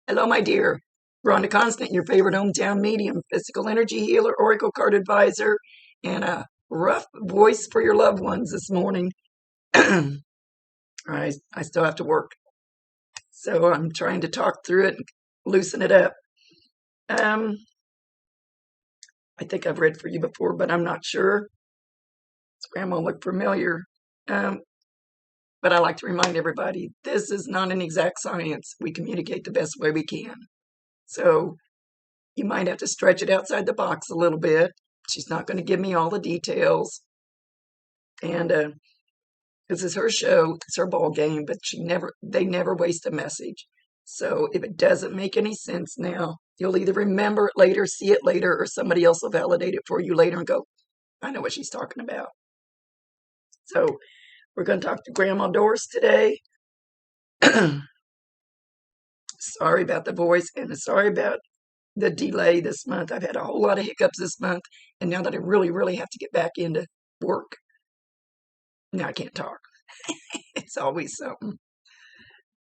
Hello, my dear. Rhonda Constant, your favorite hometown medium, physical energy healer, oracle card advisor, and a rough voice for your loved ones this morning. I still have to work, so I'm trying to talk through it and loosen it up. I think I've read for you before, but I'm not sure. Grandma looked familiar. Um, but I like to remind everybody, this is not an exact science. We communicate the best way we can. So you might have to stretch it outside the box a little bit. She's not going to give me all the details. And this is her show, it's her ball game, but they never waste a message. So if it doesn't make any sense now, you'll either remember it later, see it later, or somebody else will validate it for you later and go, I know what she's talking about. So we're going to talk to Grandma Doris today. Sorry about the voice and sorry about the delay this month. I've had a whole lot of hiccups this month, and now that I really, really have to get back into work, now I can't talk. It's always something.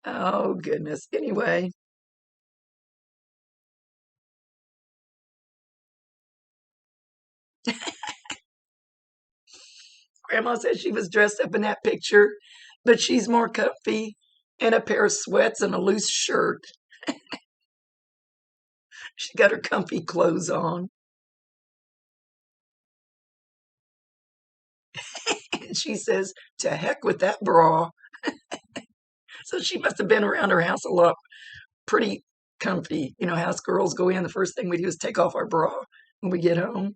Oh, goodness. Anyway. Grandma said she was dressed up in that picture, but she's more comfy in a pair of sweats and a loose shirt. She got her comfy clothes on. And she says, to heck with that bra. So she must have been around her house a lot, pretty comfy. You know, house girls go in, the first thing we do is take off our bra when we get home.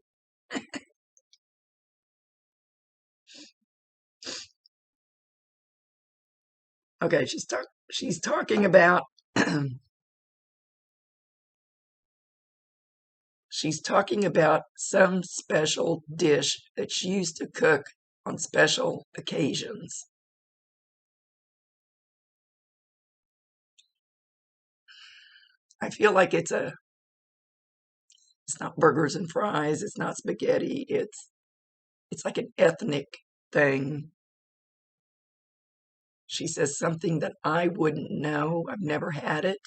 Okay, she's talking about she's talking about some special dish that she used to cook on special occasions. I feel like it's not burgers and fries, it's not spaghetti, it's like an ethnic thing. She says something that I wouldn't know. I've never had it.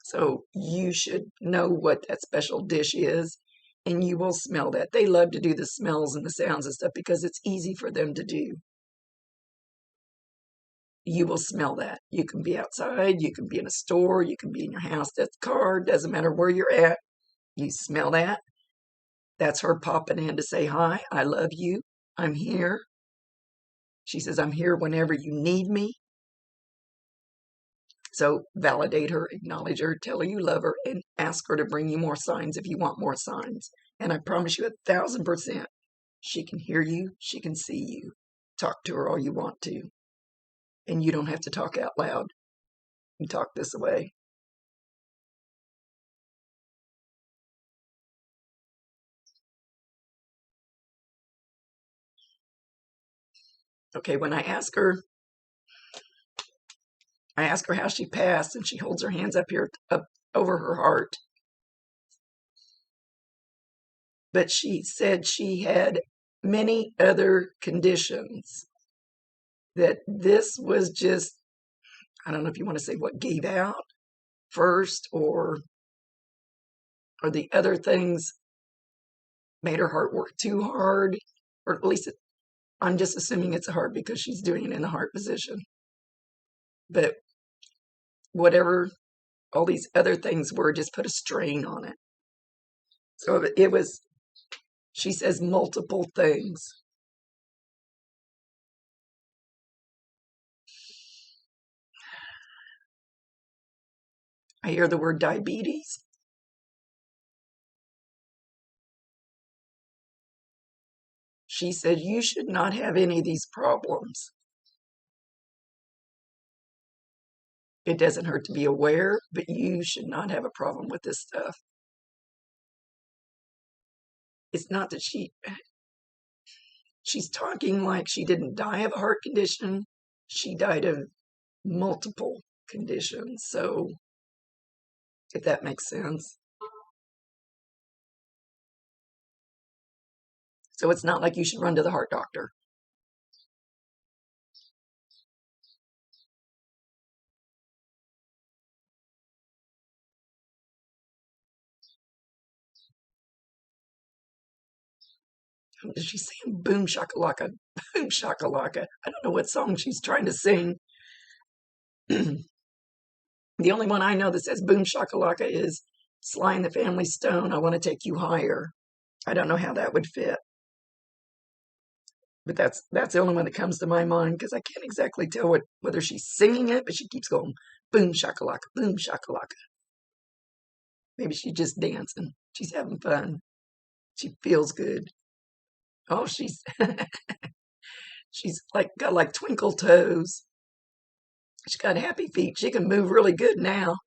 So you should know what that special dish is, and you will smell that. They love to do the smells and the sounds and stuff because it's easy for them to do. You will smell that. You can be outside, you can be in a store, you can be in your house, that's car, doesn't matter where you're at. You smell that. That's her popping in to say, hi, I love you, I'm here. She says, I'm here whenever you need me. So validate her, acknowledge her, tell her you love her, and ask her to bring you more signs if you want more signs. And I promise you 1,000%, she can hear you, she can see you. Talk to her all you want to. And you don't have to talk out loud. You talk this way. Okay, when I ask her how she passed, and she holds her hands up here, up over her heart. But she said she had many other conditions, that this was just, I don't know if you want to say what gave out first, or the other things made her heart work too hard, or at least I'm just assuming it's a heart because she's doing it in the heart position. But whatever all these other things were, just put a strain on it. So it was, she says, multiple things. I hear the word diabetes. She said, you should not have any of these problems. It doesn't hurt to be aware, but you should not have a problem with this stuff. It's not that she's talking like she didn't die of a heart condition. She died of multiple conditions. So if that makes sense. So it's not like you should run to the heart doctor. Is she saying boom shakalaka, boom shakalaka? I don't know what song she's trying to sing. The only one I know that says boom shakalaka is Sly and the Family Stone, I Want to Take You Higher. I don't know how that would fit. But that's the only one that comes to my mind because I can't exactly tell whether she's singing it, but she keeps going boom shakalaka, boom shakalaka. Maybe she's just dancing. She's having fun. She feels good. Oh, she's she's got like twinkle toes. She's got happy feet. She can move really good now.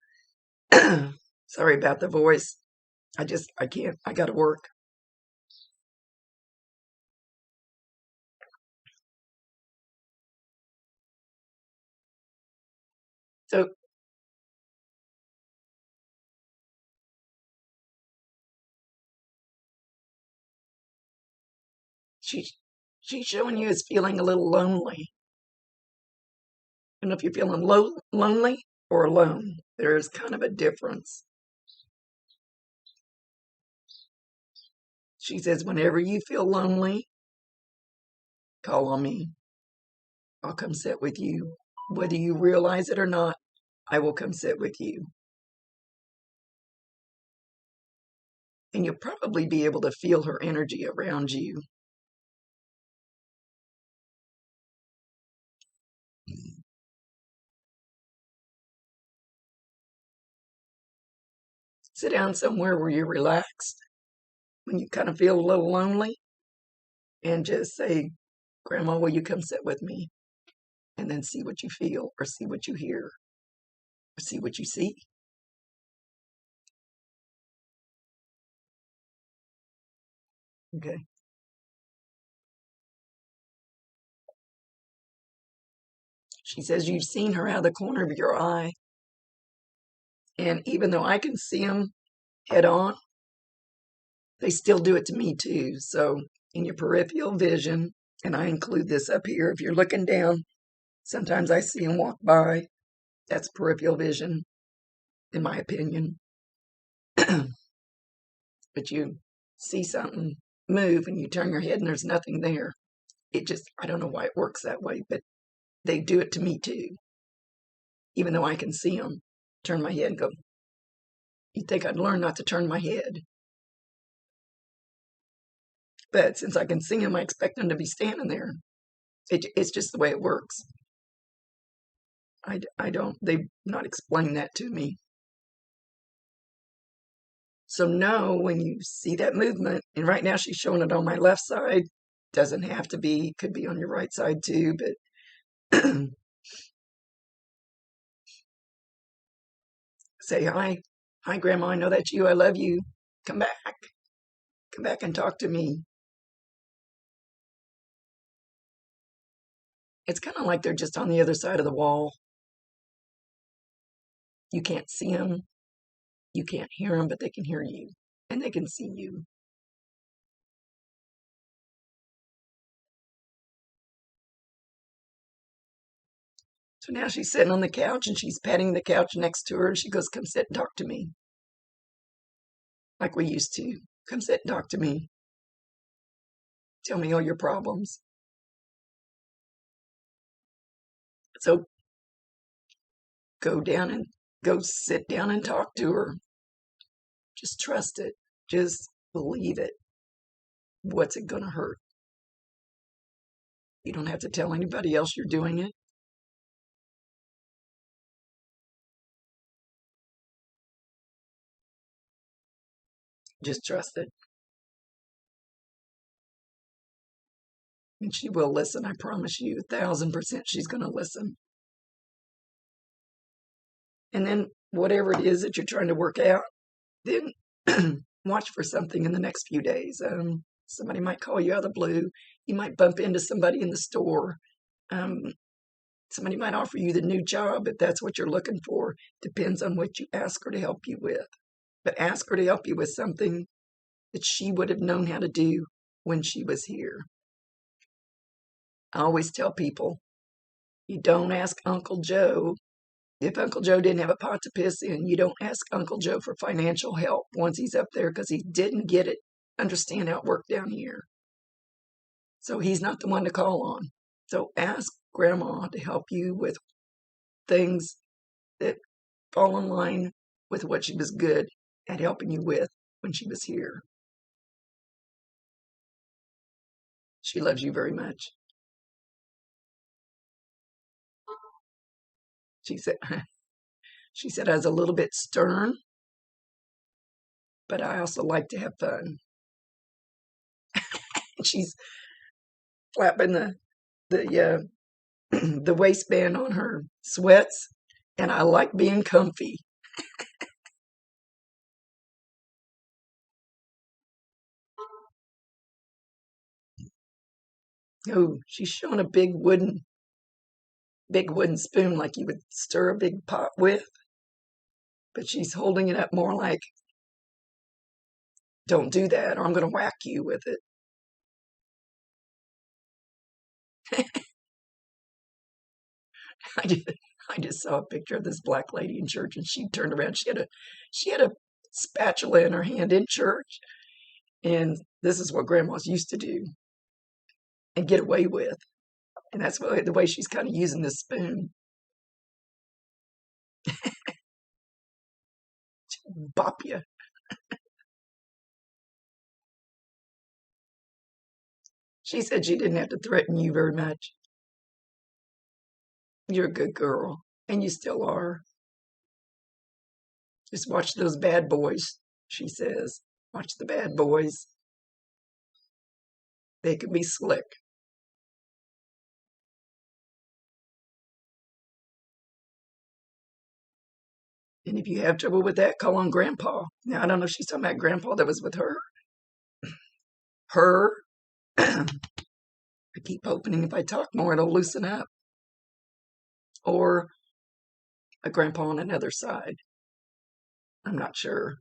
Sorry about the voice. I can't. I got to work. So she's showing you as feeling a little lonely. I don't know if you're feeling lonely or alone. There is kind of a difference. She says, whenever you feel lonely, call on me. I'll come sit with you. Whether you realize it or not, I will come sit with you. And you'll probably be able to feel her energy around you. Sit down somewhere where you're relaxed, when you kind of feel a little lonely, and just say, Grandma, will you come sit with me? And then see what you feel, or see what you hear, or see what you see. Okay. She says you've seen her out of the corner of your eye. And even though I can see them head on, they still do it to me too. So in your peripheral vision, and I include this up here, if you're looking down, sometimes I see them walk by. That's peripheral vision, in my opinion. But you see something move and you turn your head and there's nothing there. I don't know why it works that way, but they do it to me too. Even though I can see them, turn my head and go, you'd think I'd learn not to turn my head. But since I can see them, I expect them to be standing there. It's just the way it works. They've not explained that to me. So know when you see that movement, and right now she's showing it on my left side, doesn't have to be, could be on your right side too, but say, hi Grandma, I know that's you, I love you, come back and talk to me. It's kind of like they're just on the other side of the wall. You can't see them, you can't hear them, but they can hear you, and they can see you. So now she's sitting on the couch and she's patting the couch next to her and she goes, come sit and talk to me. Like we used to. Come sit and talk to me. Tell me all your problems. So go sit down and talk to her. Just trust it. Just believe it. What's it going to hurt? You don't have to tell anybody else you're doing it. Just trust it. And she will listen. I promise you, 1,000% she's going to listen. And then whatever it is that you're trying to work out, then watch for something in the next few days. Somebody might call you out of the blue. You might bump into somebody in the store. Somebody might offer you the new job if that's what you're looking for. Depends on what you ask her to help you with. But ask her to help you with something that she would have known how to do when she was here. I always tell people, you don't ask Uncle Joe. If Uncle Joe didn't have a pot to piss in, you don't ask Uncle Joe for financial help once he's up there because he didn't understand how it worked down here. So he's not the one to call on. So ask Grandma to help you with things that fall in line with what she was good at helping you with when she was here. She loves you very much. She said, she said I was a little bit stern, but I also like to have fun. She's flapping the the waistband on her sweats, and I like being comfy. Oh, she's showing a big wooden spoon like you would stir a big pot with, but she's holding it up more like, don't do that or I'm going to whack you with it. I just, I just saw a picture of this black lady in church, and she turned around. She had a spatula in her hand in church, and this is what grandmas used to do and get away with, and that's the way she's kind of using this spoon. Bop you. She said she didn't have to threaten you very much. You're a good girl, and you still are. Just watch those bad boys, she says. Watch the bad boys. They can be slick. And if you have trouble with that, call on Grandpa. Now, I don't know if she's talking about Grandpa that was with her. Her. I keep hoping if I talk more, it'll loosen up. Or a Grandpa on another side. I'm not sure.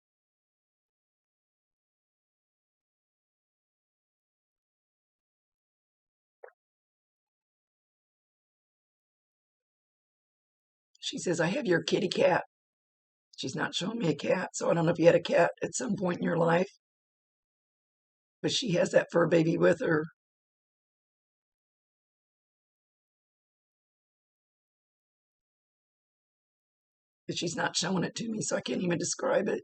She says, I have your kitty cat. She's not showing me a cat, so I don't know if you had a cat at some point in your life. But she has that fur baby with her. But she's not showing it to me, so I can't even describe it.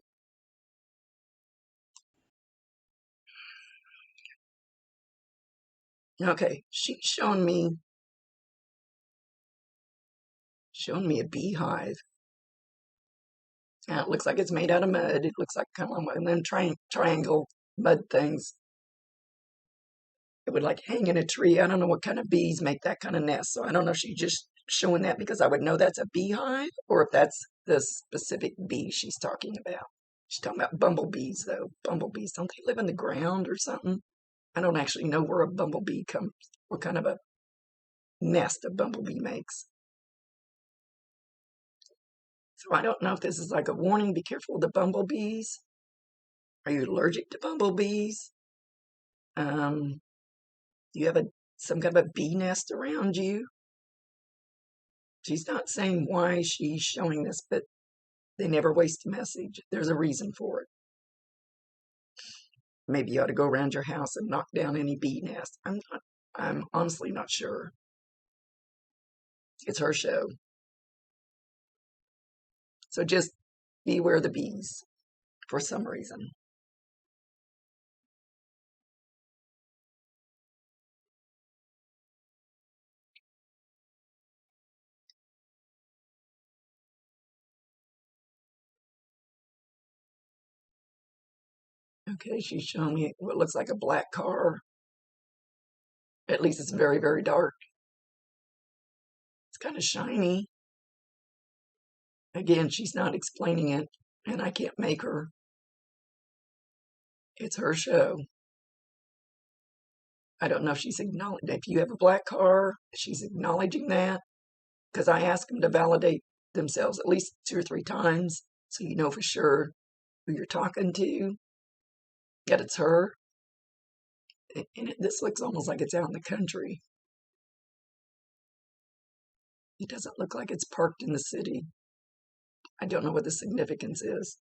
Okay, she's showing me a beehive. And it looks like it's made out of mud. It looks like kind of like one of them triangle mud things. It would like hang in a tree. I don't know what kind of bees make that kind of nest. So I don't know if she's just showing that because I would know that's a beehive or if that's the specific bee she's talking about. She's talking about bumblebees, though. Bumblebees, don't they live in the ground or something? I don't actually know where a bumblebee comes, what kind of a nest a bumblebee makes. So I don't know if this is like a warning, be careful of the bumblebees. Are you allergic to bumblebees? Do you have some kind of a bee nest around you? She's not saying why she's showing this, but they never waste a message. There's a reason for it. Maybe you ought to go around your house and knock down any bee nests. I'm honestly not sure. It's her show. So just beware the bees for some reason. Okay, she's showing me what looks like a black car. At least it's very, very dark. It's kind of shiny. Again, she's not explaining it, and I can't make her. It's her show. I don't know if she's acknowledging, if you have a black car, she's acknowledging that, because I ask them to validate themselves at least 2 or 3 times so you know for sure who you're talking to, that it's her. And this looks almost like it's out in the country. It doesn't look like it's parked in the city. I don't know what the significance is.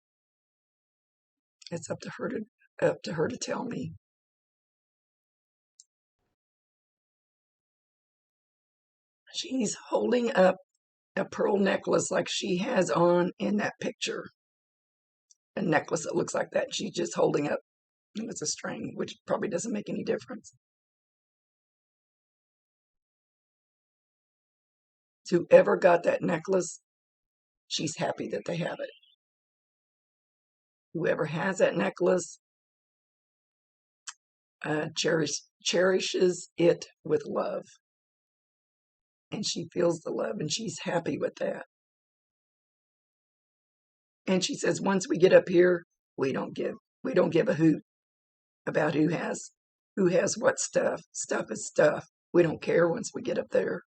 It's up to her to tell me. She's holding up a pearl necklace like she has on in that picture. A necklace that looks like that. She's just holding up, and it's a string, which probably doesn't make any difference. Whoever got that necklace, she's happy that they have it. Whoever has that necklace cherishes it with love. And she feels the love, and she's happy with that. And she says, once we get up here, we don't give a hoot about who has what stuff. Stuff is stuff. We don't care once we get up there.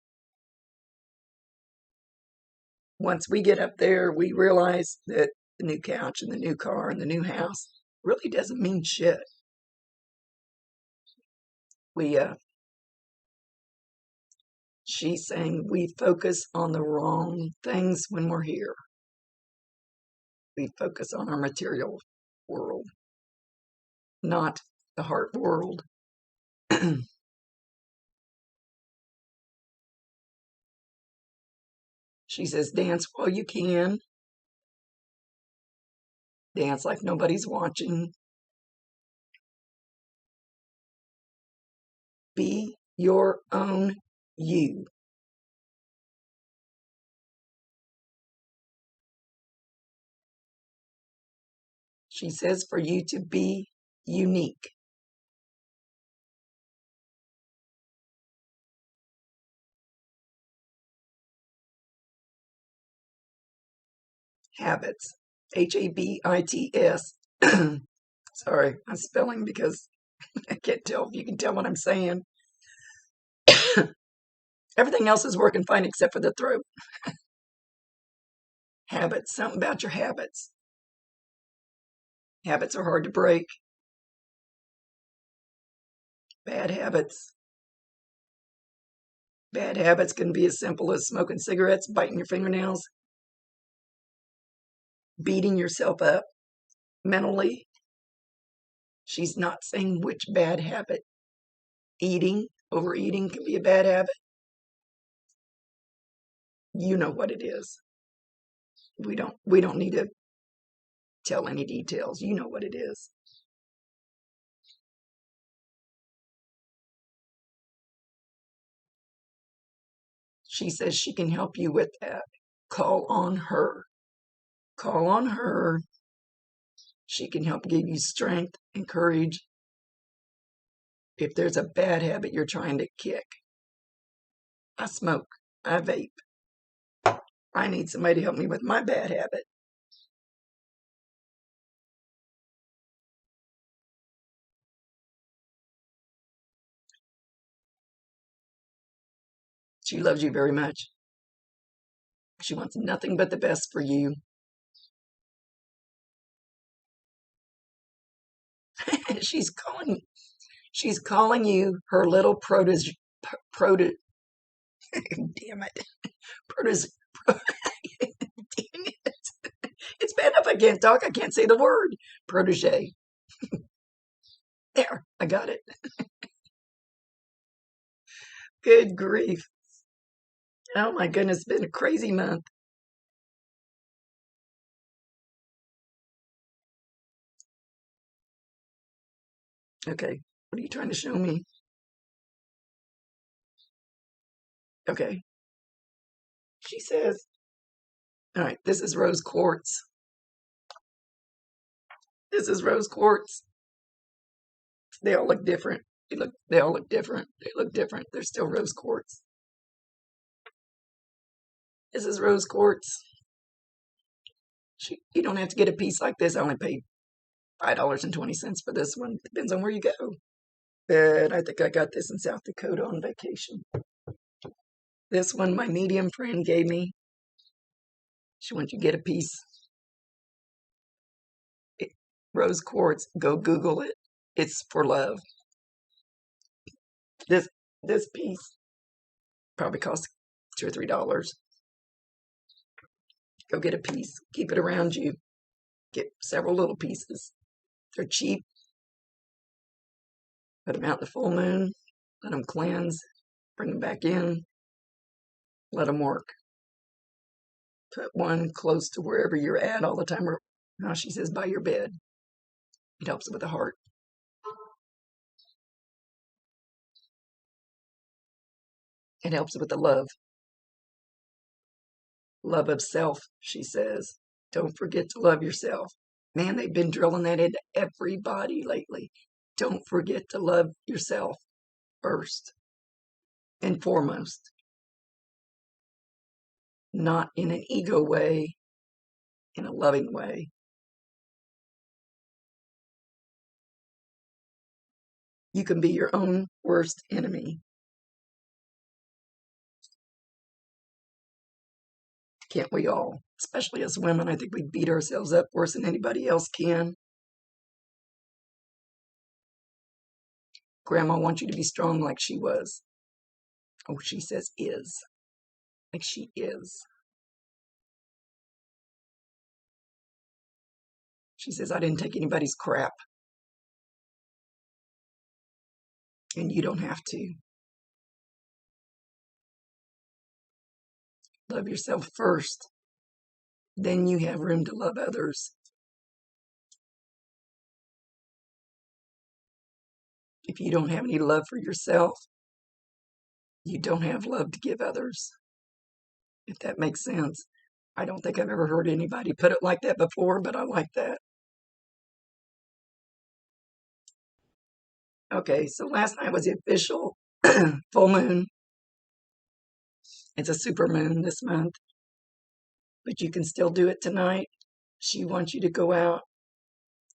Once we get up there, we realize that the new couch and the new car and the new house really doesn't mean shit. She's saying we focus on the wrong things when we're here. We focus on our material world, not the heart world. She says, dance while you can. Dance like nobody's watching. Be your own you. She says for you to be unique. Habits. Habits. Sorry, I'm spelling because I can't tell if you can tell what I'm saying. Everything else is working fine except for the throat. Habits. Something about your habits. Habits are hard to break. Bad habits. Bad habits can be as simple as smoking cigarettes, biting your fingernails, beating yourself up mentally. She's not saying which bad habit. Overeating can be a bad habit. You know what it is. We don't need to tell any details. You know what it is. She says she can help you with that. Call on her. Call on her. She can help give you strength and courage if there's a bad habit you're trying to kick. I smoke. I vape. I need somebody to help me with my bad habit. She loves you very much. She wants nothing but the best for you. She's calling you her little protege. Damn it. Damn it. It's bad enough I can't talk. I can't say the word. Protege. There, I got it. Good grief. Oh my goodness, it's been a crazy month. Okay, what are you trying to show me? Okay. She says, all right, this is rose quartz. This is rose quartz. They all look different. They all look different. They look different. They're still rose quartz. This is rose quartz. You don't have to get a piece like this. I only paid $5.20 for this one. Depends on where you go. But I think I got this in South Dakota on vacation. This one my medium friend gave me. She wants you to get a piece. Rose quartz. Go Google it. It's for love. This piece probably cost $2 or $3. Go get a piece. Keep it around you. Get several little pieces. They're cheap. Put them out in the full moon. Let them cleanse. Bring them back in. Let them work. Put one close to wherever you're at all the time. Or now she says by your bed. It helps with the heart. It helps with the love. Love of self, she says. Don't forget to love yourself. Man, they've been drilling that into everybody lately. Don't forget to love yourself first and foremost. Not in an ego way, in a loving way. You can be your own worst enemy. Can't we all? Especially as women, I think we beat ourselves up worse than anybody else can. Grandma wants you to be strong like she was. Oh, she says is. Like she is. She says, I didn't take anybody's crap. And you don't have to. Love yourself first. Then you have room to love others. If you don't have any love for yourself, you don't have love to give others. If that makes sense. I don't think I've ever heard anybody put it like that before, but I like that. Okay, so last night was the official full moon. It's a super moon this month, but you can still do it tonight. She wants you to go out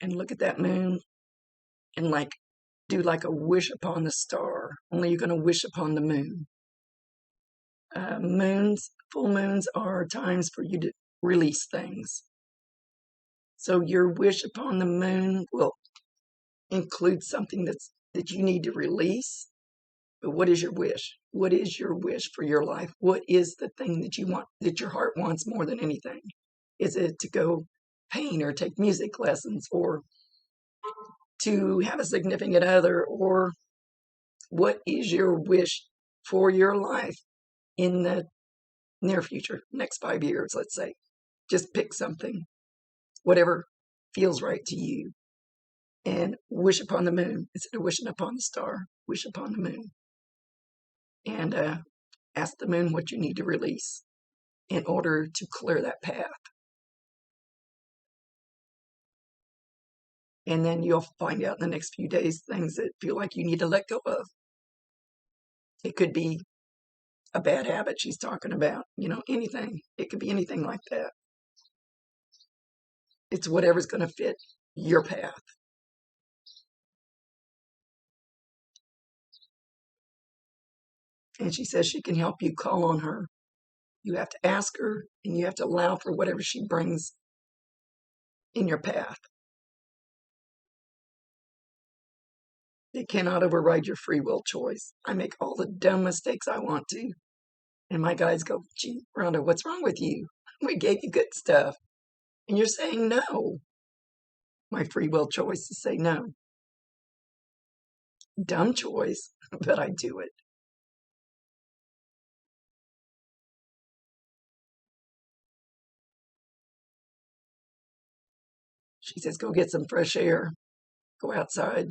and look at that moon and do like a wish upon the star, only you're going to wish upon the moon. Full moons are times for you to release things. So your wish upon the moon will include something that you need to release. But what is your wish? What is your wish for your life? What is the thing that you want, that your heart wants more than anything? Is it to go paint or take music lessons or to have a significant other? Or what is your wish for your life in the near future, next 5 years, let's say? Just pick something, whatever feels right to you, and wish upon the moon instead of wishing upon the star. Wish upon the moon. And ask the moon what you need to release in order to clear that path. And then you'll find out in the next few days things that feel like you need to let go of. It could be a bad habit she's talking about, anything. It could be anything like that. It's whatever's going to fit your path. And she says she can help you. Call on her. You have to ask her, and you have to allow for whatever she brings in your path. They cannot override your free will choice. I make all the dumb mistakes I want to. And my guys go, gee, Rhonda, what's wrong with you? We gave you good stuff. And you're saying no. My free will choice is say no. Dumb choice, but I do it. She says, go get some fresh air. Go outside.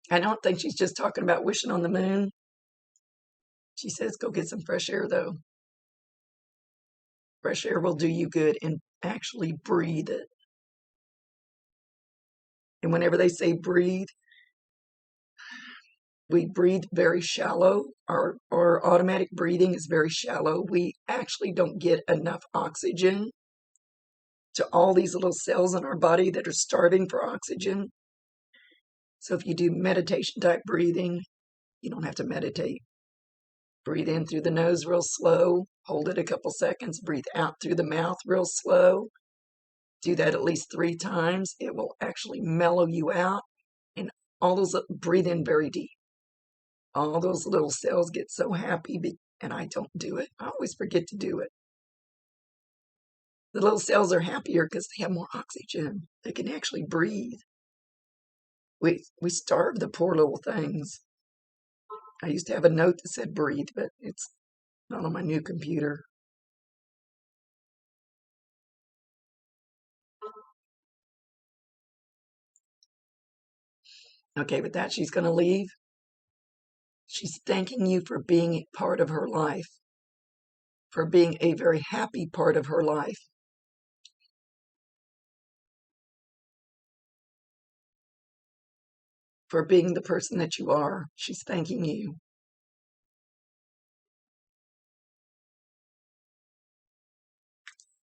I don't think she's just talking about wishing on the moon. She says, go get some fresh air, though. Fresh air will do you good, and actually breathe it. And whenever they say breathe, we breathe very shallow. Our automatic breathing is very shallow. We actually don't get enough oxygen to all these little cells in our body that are starving for oxygen. So if you do meditation type breathing, you don't have to meditate. Breathe in through the nose real slow. Hold it a couple seconds. Breathe out through the mouth real slow. Do that at least 3 times. It will actually mellow you out. And breathe in very deep. All those little cells get so happy, and I don't do it. I always forget to do it. The little cells are happier because they have more oxygen. They can actually breathe. We starve the poor little things. I used to have a note that said breathe, but it's not on my new computer. Okay, with that, she's going to leave. She's thanking you for being part of her life, for being a very happy part of her life. For being the person that you are. She's thanking you.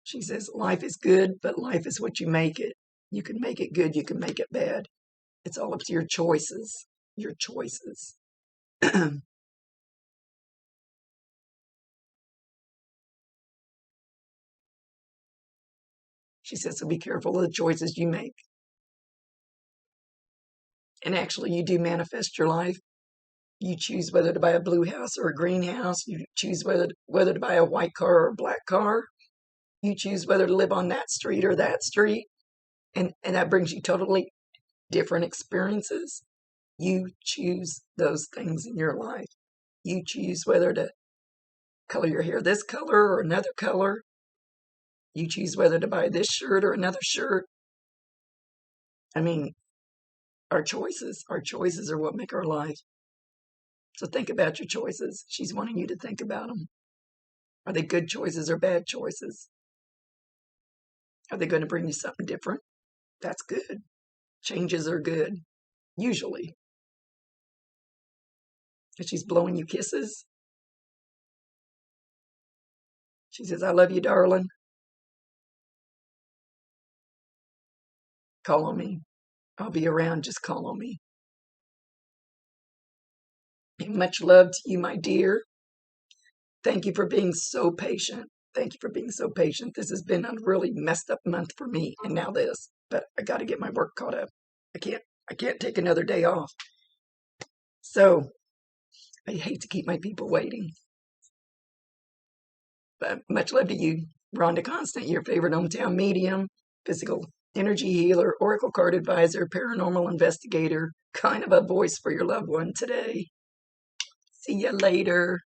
She says, life is good, but life is what you make it. You can make it good, you can make it bad. It's all up to your choices. Your choices. She says, so be careful of the choices you make. And actually, you do manifest your life. You choose whether to buy a blue house or a green house. You choose whether to buy a white car or a black car. You choose whether to live on that street or that street. And that brings you totally different experiences. You choose those things in your life. You choose whether to color your hair this color or another color. You choose whether to buy this shirt or another shirt. I mean, our choices are what make our life. So think about your choices. She's wanting you to think about them. Are they good choices or bad choices? Are they going to bring you something different? That's good. Changes are good, usually. And she's blowing you kisses. She says, I love you, darling. Call on me. I'll be around. Just call on me. Much love to you, my dear. Thank you for being so patient. Thank you for being so patient. This has been a really messed up month for me, and now this. But I got to get my work caught up. I can't take another day off. So I hate to keep my people waiting. But much love to you. Rhonda Constant, your favorite hometown medium, physical energy healer, oracle card advisor, paranormal investigator, kind of a voice for your loved one today. See you later.